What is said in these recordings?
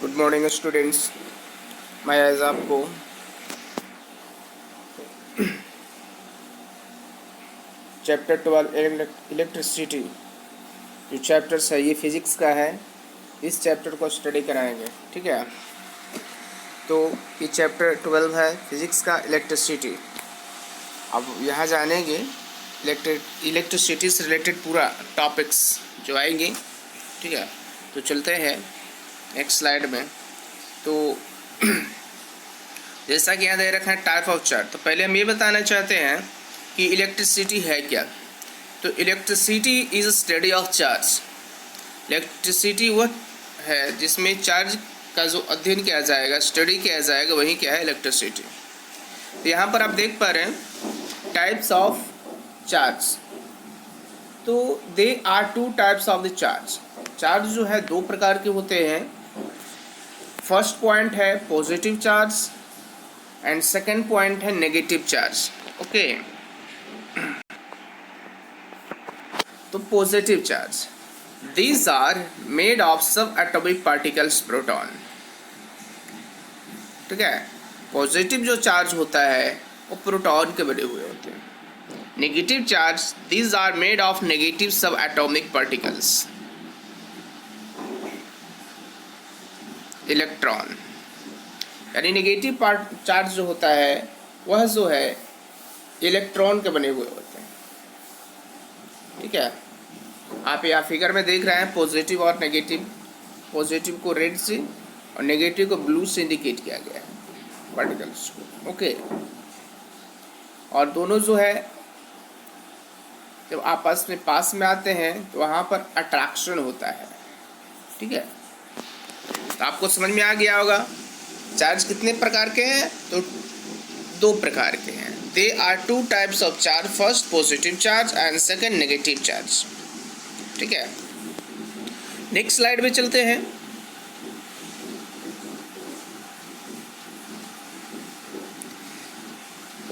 Good morning students. मैं आज आपको चैप्टर 12 इलेक्ट्रिसिटी जो चैप्टर्स है ये फिज़िक्स का है, इस चैप्टर को स्टडी कराएंगे। ठीक है, तो ये चैप्टर 12 है फिज़िक्स का इलेक्ट्रिसिटी। अब यहाँ जानेंगे इलेक्ट्रिसिटी से रिलेटेड पूरा टॉपिक्स जो आएंगे। ठीक है, तो चलते हैं नेक्स्ट स्लाइड में। तो जैसा कि यहाँ दे रखा है टाइप ऑफ चार्ज, तो पहले हम ये बताना चाहते हैं कि इलेक्ट्रिसिटी है क्या। तो electricity is study of charge. Electricity वह है जिसमें चार्ज का जो अध्ययन किया जाएगा, स्टडी किया जाएगा, वही क्या है इलेक्ट्रिसिटी। तो यहाँ पर आप देख पा रहे हैं टाइप्स ऑफ चार्ज। तो they are two types of the charge. Charge जो है दो प्रकार के होते हैं। फर्स्ट पॉइंट है positive charge and second point है नेगेटिव चार्ज। ओके, तो positive charge, these are made of subatomic particles proton. ठीक है, पॉजिटिव जो चार्ज होता है वो प्रोटॉन के बने हुए होते हैं। Negative charge, these are made of negative subatomic particles, electron. यानी नेगेटिव चार्ज जो होता है वह जो है इलेक्ट्रॉन के बने हुए होते हैं। ठीक है, आप यहाँ फिगर में देख रहे हैं पॉजिटिव और नेगेटिव। पॉजिटिव को रेड से और नेगेटिव को ब्लू से इंडिकेट किया गया है पार्टिकल्स को। ओके, और दोनों जो है जब आपस में पास में आते हैं तो वहाँ पर अट्रैक्शन होता है। ठीक है, तो आपको समझ में आ गया होगा चार्ज कितने प्रकार के हैं। तो दो प्रकार के हैं। They are two types of charge, first positive charge and second negative charge. ठीक है, नेक्स्ट स्लाइड में चलते हैं।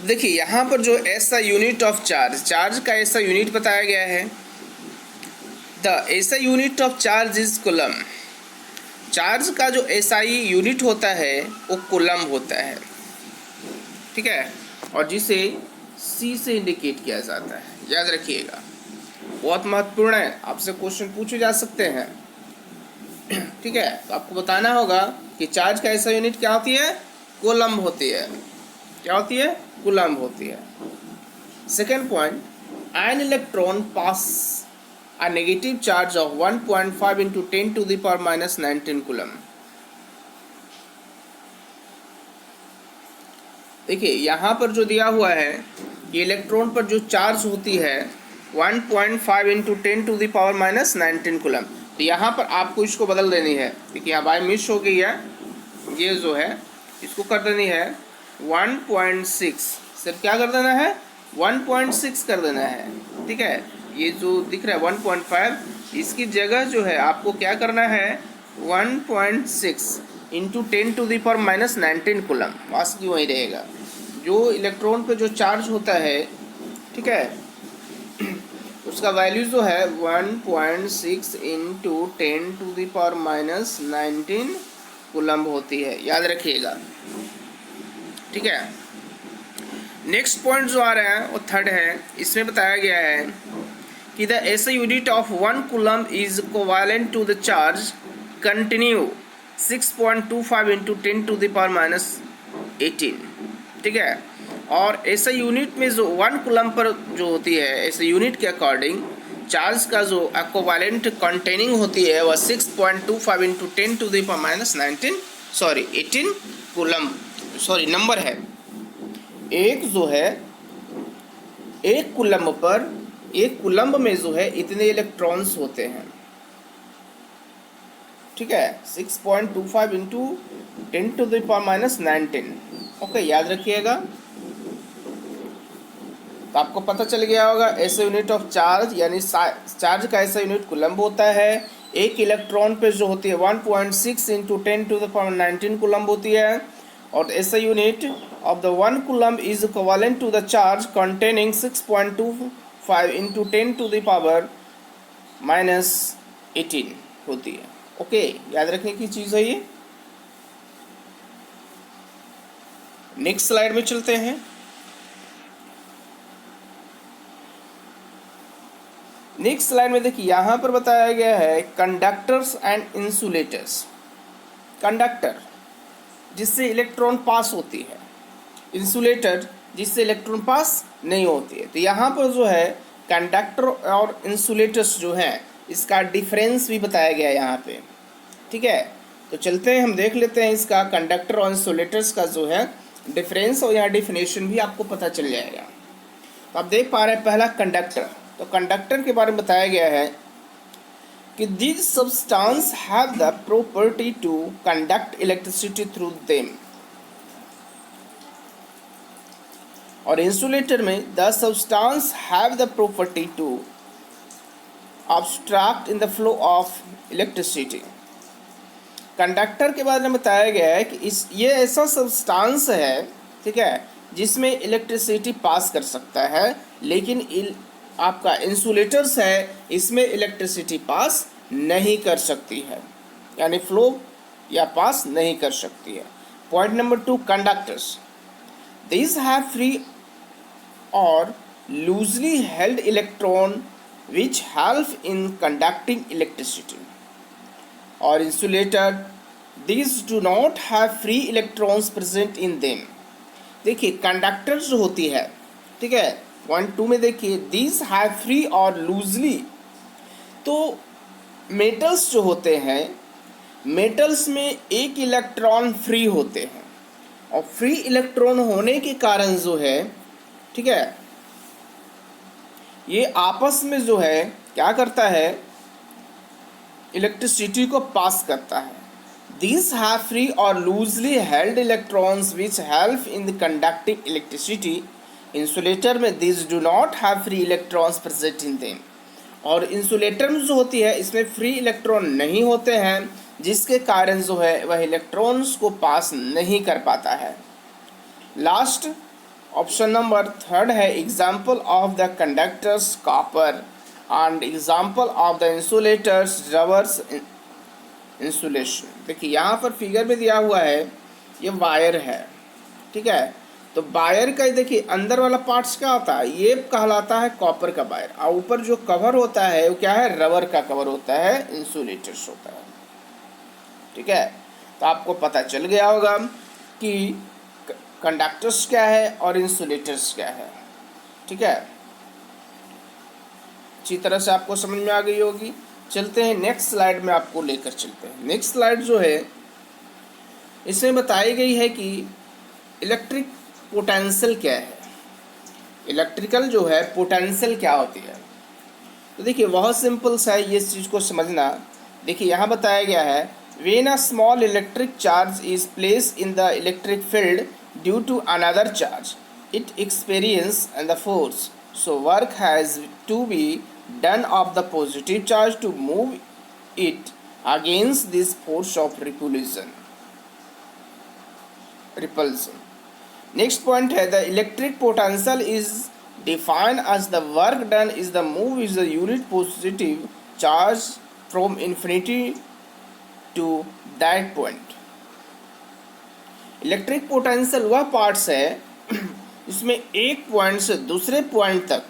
देखिए यहाँ पर जो ऐसा यूनिट ऑफ चार्ज, चार्ज का ऐसा यूनिट बताया गया है। The SI unit of charge is coulomb. Charge का जो एसआई यूनिट होता है वो कूलम होता है। ठीक है, और जिसे सी से इंडिकेट किया जाता है, याद रखिएगा, बहुत महत्वपूर्ण है। आपसे क्वेश्चन पूछे जा सकते हैं। ठीक है, तो आपको बताना होगा कि चार्ज का ऐसा यूनिट क्या होती है, कूलम होती है। क्या होती है, कूलम होती है। Second point, an electron pass a negative charge of 1.5 into 10 to the power minus 19 coulomb. देखिए यहाँ पर जो दिया हुआ है कि इलेक्ट्रॉन पर जो चार्ज होती है 1.5 into 10 to the power minus 19 coulomb. तो यहाँ पर आपको इसको बदल देनी है, क्योंकि यहाँ बाय मिस हो गई है। ये जो है इसको कर देनी है 1.6, सिर्फ क्या कर देना है, 1.6 कर देना है। ठीक है, ये जो दिख रहा है 1.5, इसकी जगह जो है आपको क्या करना है 1.6 into 10 to the power minus 19 coulomb. वास्तव वही रहेगा जो इलेक्ट्रॉन पे जो चार्ज होता है। ठीक है, उसका वैल्यू जो है 1.6 into 10 to the power minus 19 coulomb होती है, याद रखिएगा। ठीक है, नेक्स्ट पॉइंट जो आ रहा है वो थर्ड है। इसमें बताया गया है कि the SI unit of 1 coulomb is covalent to the charge continue 6.25 into 10 to the power minus 18। ठीक है, और ऐसा यूनिट में जो 1 कूलम पर जो होती है, ऐसे यूनिट के अकॉर्डिंग चार्ज का जो इक्विवेलेंट कंटेनिंग होती है वह 6.25 into 10 to the power minus 18 coulomb number है। एक जो है एक कूलम पर, एक कूलम्ब में जो है इतने इलेक्ट्रॉन्स होते हैं। ठीक है, 6.25 into 10 to the power minus 19। Okay, याद रखिएगा। तो आपको पता चल गया होगा ऐसे यूनिट ऑफ चार्ज, यानी चार्ज का ऐसा यूनिट कूलम्ब होता है। एक इलेक्ट्रॉन पे जो होती है 1.6 into 10 to the power 19 coulomb होती है। और SI unit of the 1 coulomb is equivalent to the charge containing 6.25 into 10 to the power minus 18 होती है। ओके, याद रखने की चीज़ है ये। नेक्स्ट स्लाइड में चलते हैं। नेक्स्ट स्लाइड में देखिए यहाँ पर बताया गया है कंडक्टर्स एंड इंसुलेटर्स। कंडक्टर जिससे इलेक्ट्रॉन पास होती है, इंसुलेटर जिससे इलेक्ट्रॉन पास नहीं होती है। तो यहाँ पर जो है कंडक्टर और इंसुलेटर्स जो हैं इसका डिफरेंस भी बताया गया है यहाँ पे, ठीक है। तो चलते हैं हम देख लेते हैं इसका कंडक्टर और इंसुलेटर्स का जो है डिफरेंस, और यहाँ डिफिनेशन भी आपको पता चल जाएगा। तो आप देख पा रहे हैं पहला कंडक्टर। तो कंडक्टर के बारे में बताया गया है कि this substance have the property to conduct electricity through them. और इंसुलेटर में the substance have the property to obstruct in the flow of electricity. Conductor के बारे में बताया गया है कि ये ऐसा सब्सटेंस है, ठीक है, जिसमें इलेक्ट्रिसिटी पास कर सकता है, लेकिन आपका इंसुलेटर्स है इसमें इलेक्ट्रिसिटी पास नहीं कर सकती है, यानी फ्लो या पास नहीं कर सकती है। Point number 2, conductors these have free or loosely held electron which help in conducting electricity. और insulator these do not have free electrons present in them। देखिए कंडक्टर जो होती है, ठीक है, पॉइंट 2 में देखिए these have free और loosely। तो मेटल्स जो होते हैं, मेटल्स में एक इलेक्ट्रॉन फ्री होते हैं, और फ्री इलेक्ट्रॉन होने के कारण जो है, ठीक है, ये आपस में जो है क्या करता है, इलेक्ट्रिसिटी को पास करता है। These have free or loosely held electrons which help in the conducting electricity। Insulator में these do not have free electrons present in them। और इंसुलेटर में जो होती है इसमें फ्री इलेक्ट्रॉन नहीं होते हैं, जिसके कारण जो है वह इलेक्ट्रॉन्स को पास नहीं कर पाता है। लास्ट ऑप्शन नंबर 3 है example of the conductors copper and example of the insulators reverse insulation. देखिए यहाँ पर फिगर में दिया हुआ है, ये वायर है, ठीक है। तो वायर का देखिए अंदर वाला पार्ट्स क्या होता है, ये कहलाता है कॉपर का वायर, और ऊपर जो कवर होता है वो क्या है, रबर का कवर होता है, इंसुलेटर्स होता है, ठीक है। तो आपको पता चल गया होगा कि कंडक्टर्स क्या है और इंसुलेटर्स क्या है, ठीक है। अच्छी तरह से आपको समझ में आ गई होगी। चलते हैं नेक्स्ट स्लाइड में, आपको लेकर चलते हैं। नेक्स्ट स्लाइड जो है इसमें बताई गई है कि इलेक्ट्रिक पोटेंशियल क्या है, इलेक्ट्रिकल जो है पोटेंशियल क्या होती है। तो देखिए बहुत सिंपल सा है ये चीज़ को समझना। देखिए यहाँ बताया गया है when a small electric charge is placed in the electric field due to another charge it experiences the force, so work has to be done of the positive charge to move it against this force of repulsion। Next point है the electric potential is defined as the work done is the move is the unit positive charge from infinity to that point। Electric potential वह parts है इसमें एक point से दूसरे point तक,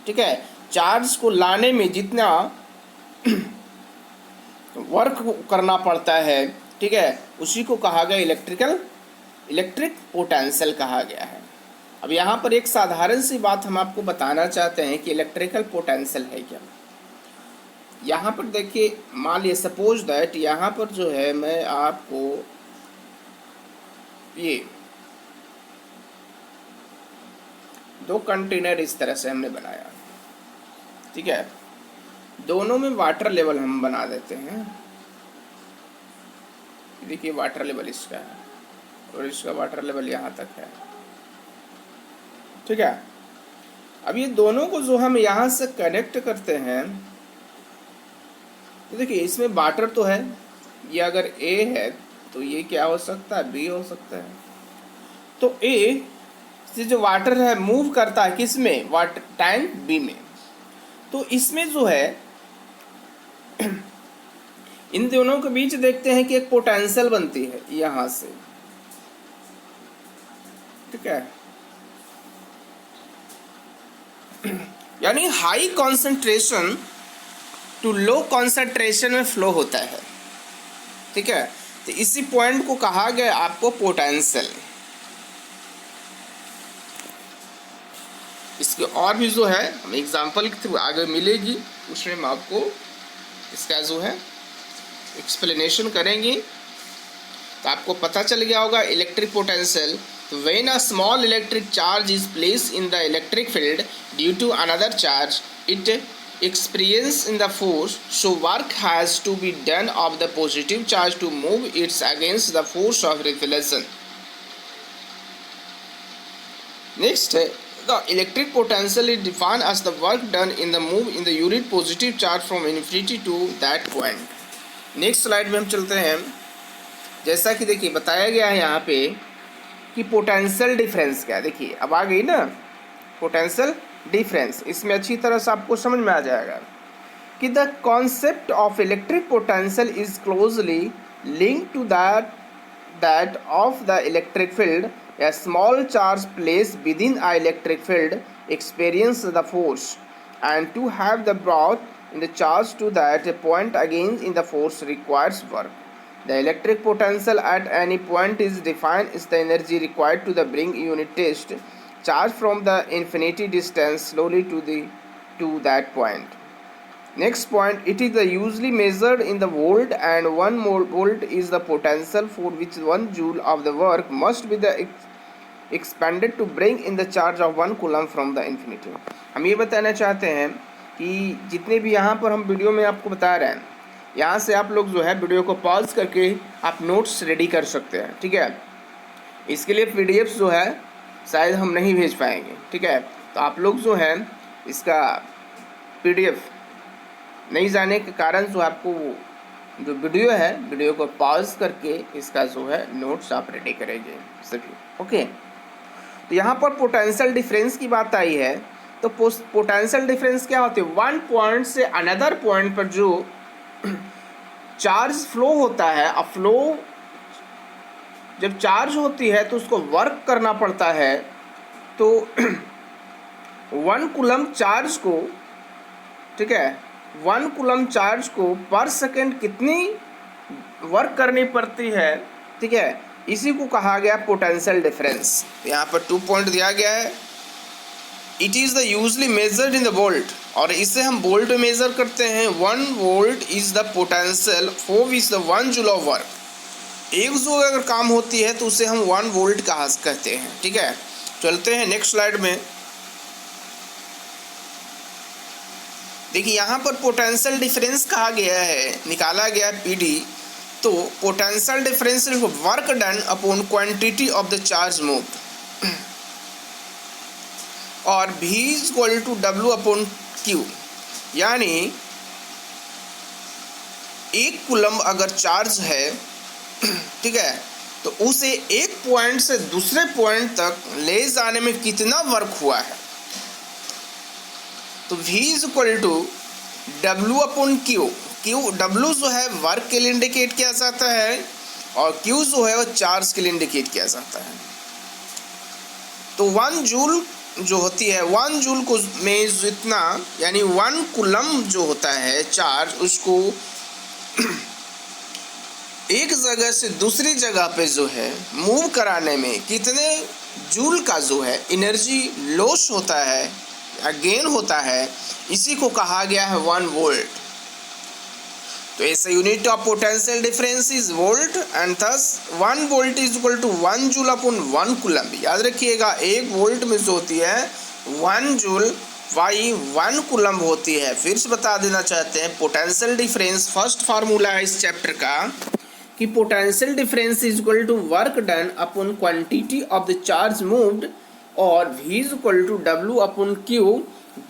ठीक है, चार्ज को लाने में जितना वर्क करना पड़ता है, ठीक है, उसी को कहा गया इलेक्ट्रिक पोटेंशियल कहा गया है। अब यहाँ पर एक साधारण सी बात हम आपको बताना चाहते हैं कि इलेक्ट्रिकल पोटेंशियल है क्या। यहाँ पर देखिए मान लीजिए सपोज दैट यहाँ पर जो है मैं आपको ये 2 कंटेनर इस तरह से हमने बनाया, ठीक है, दोनों में वाटर लेवल हम बना देते हैं। देखिए वाटर लेवल इसका है और इसका वाटर लेवल यहाँ तक है, ठीक है। अब ये दोनों को जो हम यहाँ से कनेक्ट करते हैं तो देखिए इसमें वाटर तो है, ये अगर ए है तो ये क्या हो सकता है, बी हो सकता है। तो ए से जो वाटर है मूव करता है किस में, वाटर टैंक बी में। तो इसमें जो है इन दोनों के बीच देखते हैं कि एक पोटेंशियल बनती है यहाँ से, ठीक है, यानी high concentration to low concentration में फ्लो होता है, ठीक है। तो इसी पॉइंट को कहा गया आपको पोटेंशियल। इसके और भी जो है हम एग्जांपल के थ्रू आगे मिलेगी, उसमें हम आपको इसका जो है एक्सप्लेनेशन करेंगे, तो आपको पता चल गया होगा electric potential. When a small electric charge is placed in the electric field due to another charge, it experience in the force, so work has to be done of the positive charge to move it against the force of repulsion. Next, the electric potential is defined as the work done in the move in the unit positive charge from infinity to that point. Next slide में हम चलते हैं। जैसा कि देखिए बताया गया है यहाँ पे कि पोटेंशियल डिफरेंस क्या है। देखिए अब आ गई ना पोटेंशियल डिफरेंस, इसमें अच्छी तरह से आपको समझ में आ जाएगा कि the concept of electric potential is closely link to that of the electric field. A small charge placed within a electric field experience the force, and to have the brought in the charge to that point again in the force requires work. The electric potential at any point is defined as the energy required to the bring unit test charge from the infinity distance slowly to that point. Next point, it is usually measured in the volt, and 1 volt is the potential for which 1 joule of the work must be the expanded to bring in the charge of 1 coulomb from the infinity. हम ये बताना चाहते हैं कि जितने भी यहाँ पर हम वीडियो में आपको बता रहे हैं, यहाँ से आप लोग जो है वीडियो को पॉज करके आप नोट्स रेडी कर सकते हैं, ठीक है। इसके लिए पीडीएफ जो है शायद हम नहीं भेज पाएंगे, ठीक है। तो आप लोग जो है इसका पीडीएफ नहीं जाने के कारण जो आपको जो वीडियो है वीडियो को पॉज करके इसका जो है नोट्स आप रेडी करेंगे सभी, ओके। तो यहाँ पर पोटेंशियल डिफरेंस की बात आई है, तो पोटेंशियल डिफरेंस क्या होती है? वन पॉइंट से अनदर पॉइंट पर जो चार्ज फ्लो होता है, अब फ्लो जब चार्ज होती है तो उसको वर्क करना पड़ता है। तो 1 कूलम्ब चार्ज को, ठीक है, 1 कूलम्ब चार्ज को पर सेकेंड कितनी वर्क करनी पड़ती है, ठीक है, इसी को कहा गया पोटेंशियल डिफरेंस। यहाँ पर 2 पॉइंट दिया गया है। It is the usually measured in the volt, और इसे हम वोल्ट में मेजर करते हैं। 1 volt is the potential for which the 1 joule of work. 1 joule अगर काम होती है तो उसे हम 1 वोल्ट कहा कहते हैं, ठीक है। चलते हैं नेक्स्ट स्लाइड में। देखिए यहाँ पर पोटेंशियल डिफरेंस कहा गया है, निकाला गया है पीडी। तो potential difference work done upon quantity of the charge moved, और V is equal to W upon Q। यानी 1 कूलम्ब अगर चार्ज है, ठीक है, तो उसे एक पॉइंट से दूसरे पॉइंट तक ले जाने में कितना वर्क हुआ है। तो V is equal to W upon Q। W जो है वर्क के लिए इंडिकेट किया जाता है, और Q जो है वो चार्ज के लिए इंडिकेट किया जाता है। तो 1 जूल जो होती है, 1 जूल को में जितना, यानी 1 कूलम्ब जो होता है चार्ज, उसको एक जगह से दूसरी जगह पे जो है मूव कराने में कितने जूल का जो है एनर्जी लॉस होता है या गेन होता है, इसी को कहा गया है 1 वोल्ट। तो SI unit of potential difference is volt, and thus 1 volt is equal to 1 joule upon 1 coulomb. याद रखिएगा 1 वोल्ट में जो होती है 1 जूल बाई 1 कूलम्ब होती है। फिर से बता देना चाहते हैं पोटेंशियल डिफरेंस, फर्स्ट फार्मूला है इस चैप्टर का कि potential difference is equal to work done upon quantity of the charge moved, और V is equal to W upon Q,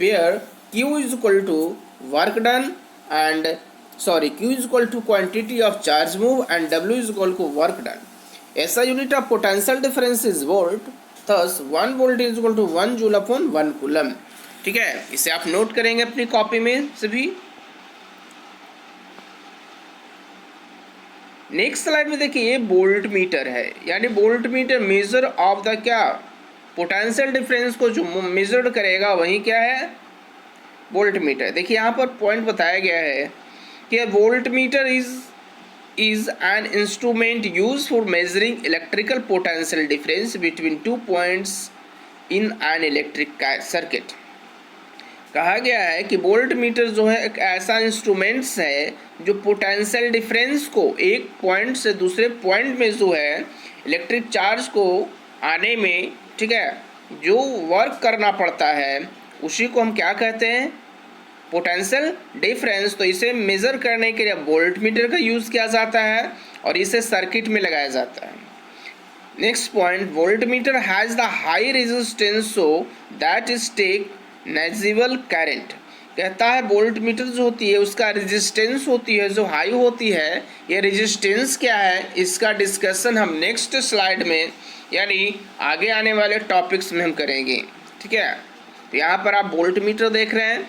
where Q is equal to work done and Q is equal to quantity of charge move and W is equal to work done. SI unit of potential difference is volt, thus 1 volt is equal to 1 joule upon 1 coulomb, ठीक है। इसे आप note करेंगे अपनी copy में सभी। Next slide में देखिए ये वोल्ट मीटर है, यानी volt meter measure of the क्या पोटेंशियल डिफरेंस को जो मेजर करेगा वही क्या है, वोल्ट मीटर। देखिए यहाँ पर पॉइंट बताया गया है कि volt meter is an instrument used for measuring electrical potential difference between 2 points in an electric circuit। कहा गया है कि वोल्ट मीटर जो है एक ऐसा इंस्ट्रूमेंट्स है जो पोटेंशियल डिफरेंस को एक पॉइंट से दूसरे पॉइंट में जो है इलेक्ट्रिक चार्ज को आने में, ठीक है, जो वर्क करना पड़ता है उसी को हम क्या कहते हैं, पोटेंशियल डिफरेंस। तो इसे मेज़र करने के लिए वोल्ट मीटर का यूज़ किया जाता है और इसे सर्किट में लगाया जाता है। Next point, volt meter has the high resistance so that is negligible current. कहता है वोल्ट मीटर जो होती है उसका रेजिस्टेंस होती है जो हाई होती है। ये रेजिस्टेंस क्या है इसका डिस्कशन हम नेक्स्ट स्लाइड में यानी आगे आने वाले टॉपिक्स में हम करेंगे, ठीक है। तो यहाँ पर आप वोल्ट मीटर देख रहे हैं।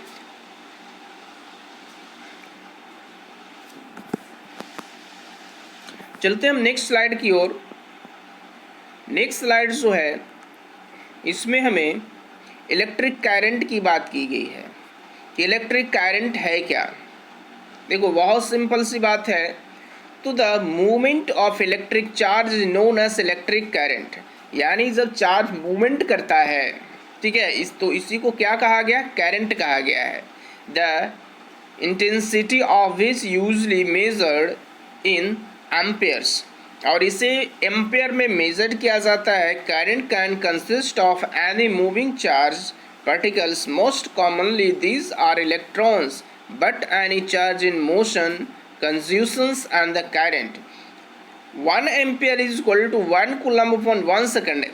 चलते हम नेक्स्ट स्लाइड की ओर। नेक्स्ट स्लाइड जो है इसमें हमें इलेक्ट्रिक करंट की बात की गई है कि इलेक्ट्रिक करंट है क्या। देखो बहुत सिंपल सी बात है। तो the movement of electric charge is known as electric current, यानी जब चार्ज मूवमेंट करता है, ठीक है, इसी को क्या कहा गया, करंट कहा गया है। The intensity of which usually measured in amperes, और इसे एम्पेयर में मेजर किया जाता है। Current can consist of any moving charge particles, most commonly these are electrons, but any charge in motion conjunctions and the current 1 ampere is equal to 1 coulomb upon 1 second.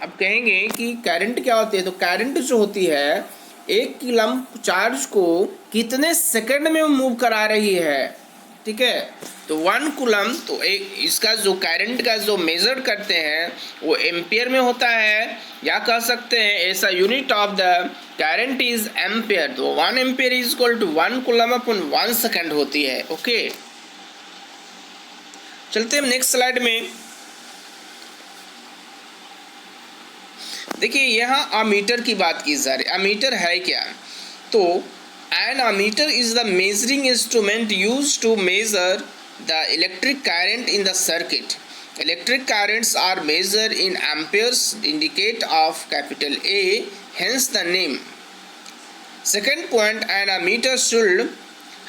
अब कहेंगे कि current क्या होती है, तो करंट जो होती है 1 कूलम चार्ज को कितने सेकंड में मूव करा रही है, ठीक है। तो 1 कूलम, तो एक इसका जो करंट का जो मेजर करते हैं वो एम्पियर में होता है, या कह सकते हैं SI unit of the current is ampere. तो 1 ampere is equal to 1 coulomb upon 1 second होती है, ओके। चलते हैं नेक्स्ट स्लाइड में। देखिए यहाँ अमीटर की बात की जा रही है। अमीटर है क्या, तो an ammeter is the measuring instrument used to measure the electric current in the circuit. Electric currents are measured in amperes, indicate of capital A, hence the name. Second point, an ammeter should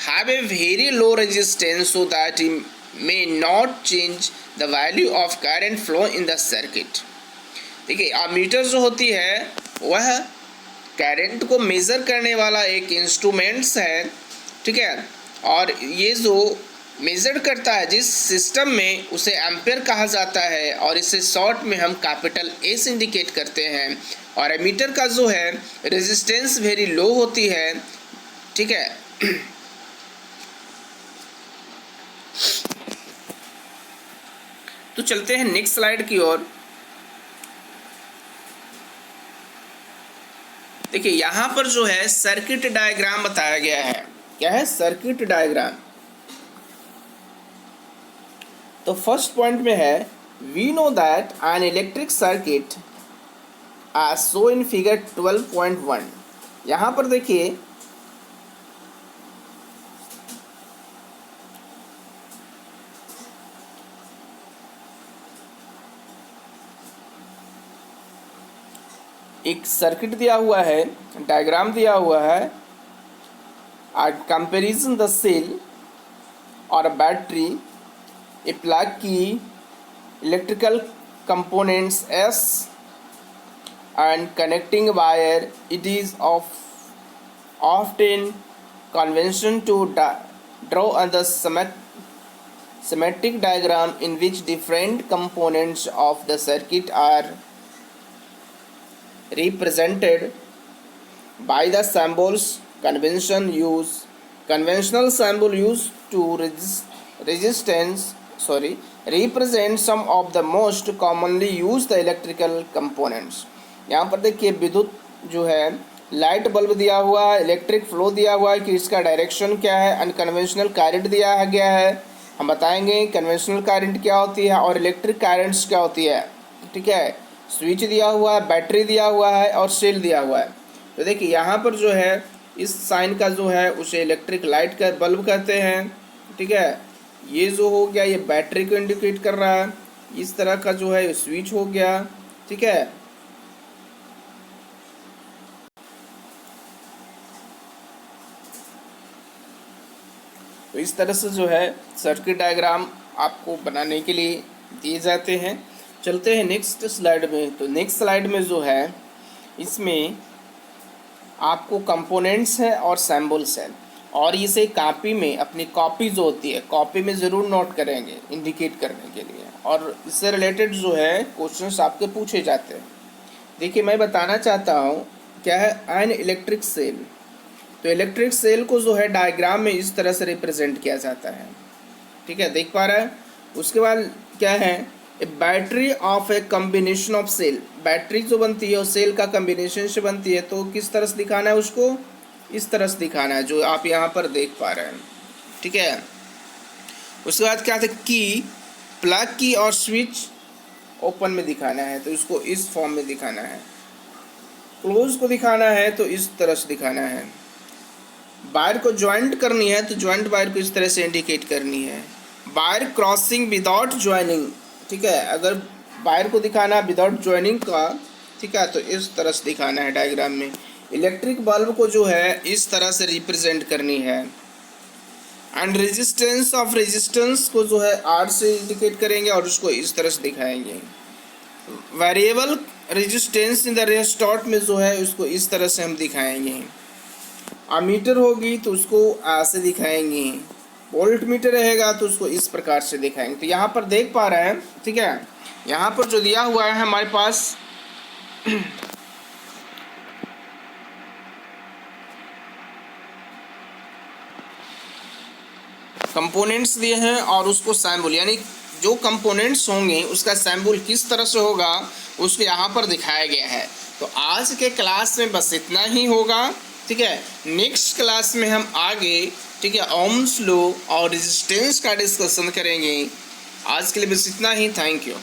have a very low resistance so that it may not change the value of current flow in the circuit. देखिए ammeter जो होती है वह current को measure करने वाला एक instruments है, ठीक है। और ये जो मेज़र करता है जिस सिस्टम में उसे एम्पेयर कहा जाता है, और इसे शॉर्ट में हम कैपिटल ए से इंडिकेट करते हैं। और एमीटर का जो है रेजिस्टेंस वेरी लो होती है, ठीक है। तो चलते हैं नेक्स्ट स्लाइड की ओर। देखिए यहाँ पर जो है सर्किट डायग्राम बताया गया है। क्या है, सर्किट डायग्राम। तो फर्स्ट पॉइंट में है we know that an electric circuit as show in figure 12.1। यहाँ पर देखिए एक सर्किट दिया हुआ है, डायग्राम दिया हुआ है। कंपेरिजन द सेल और a battery, a plug key, electrical components S and connecting wire. It is often convention to draw the schematic diagram in which different components of the circuit are represented by the symbols. Conventional symbol used to represent some of the most commonly used electrical components. यहाँ पर देखिए विद्युत जो है light bulb दिया हुआ है, electric flow दिया हुआ है कि इसका डायरेक्शन क्या है, अनकन्वेंशनल करंट दिया गया है। हम बताएंगे कन्वेंशनल करंट क्या होती है और इलेक्ट्रिक करंट्स क्या होती है, ठीक है। स्विच दिया हुआ है, बैटरी दिया हुआ है और सेल दिया हुआ है। तो देखिए यहाँ पर जो है इस साइन का जो है उसे इलेक्ट्रिक लाइट का बल्ब कहते हैं, ठीक है। ये जो हो गया ये बैटरी को इंडिकेट कर रहा है, इस तरह का जो है स्विच हो गया, ठीक है। तो इस तरह से जो है सर्किट डायग्राम आपको बनाने के लिए दिए जाते हैं। चलते हैं नेक्स्ट स्लाइड में। तो नेक्स्ट स्लाइड में जो है इसमें आपको कंपोनेंट्स हैं और सैम्बल्स हैं, और इसे कॉपी में अपनी कॉपी जो होती है कॉपी में ज़रूर नोट करेंगे इंडिकेट करने के लिए, और इससे रिलेटेड जो है क्वेश्चंस आपके पूछे जाते हैं। देखिए मैं बताना चाहता हूँ क्या है एन इलेक्ट्रिक सेल। तो इलेक्ट्रिक सेल को जो है डायग्राम में इस तरह से रिप्रेजेंट किया जाता है, ठीक है, देख पा रहा है। उसके बाद क्या है a battery of a combination of cell. Battery जो बनती है वो सेल का कम्बिनेशन से बनती है, तो किस तरह से दिखाना है उसको, इस तरह से दिखाना है जो आप यहाँ पर देख पा रहे हैं, ठीक है। उसके बाद क्या था की, प्लग की और स्विच ओपन में दिखाना है तो इसको इस फॉर्म में दिखाना है, क्लोज को दिखाना है तो इस तरह से दिखाना है, वायर को ज्वाइंट करनी है तो ज्वाइंट वायर को इस तरह से इंडिकेट करनी है, वायर क्रॉसिंग विदाउट ज्वाइनिंग, ठीक है, अगर वायर को दिखाना है विदाउट ज्वाइनिंग का, ठीक है, तो इस तरह से दिखाना है डायग्राम में। इलेक्ट्रिक बल्ब को जो है इस तरह से रिप्रेजेंट करनी है, एंड रेजिस्टेंस ऑफ रेजिस्टेंस को जो है आर से इंडिकेट करेंगे और उसको इस तरह से दिखाएंगे। Variable resistance in the restaurant में जो है उसको इस तरह से हम दिखाएंगे। अमीटर होगी तो उसको ऐसे दिखाएंगे, वोल्ट मीटर रहेगा तो उसको इस प्रकार से दिखाएंगे। तो यहाँ पर देख पा रहे हैं, ठीक है, यहाँ पर जो दिया हुआ है हमारे पास कंपोनेंट्स दिए हैं और उसको सैम्बल, यानी जो कंपोनेंट्स होंगे उसका सैम्बल किस तरह से होगा उसको यहाँ पर दिखाया गया है। तो आज के क्लास में बस इतना ही होगा, ठीक है। नेक्स्ट क्लास में हम आगे, ठीक है, ओम्स लॉ और रेजिस्टेंस का डिस्कशन करेंगे। आज के लिए बस इतना ही। Thank you.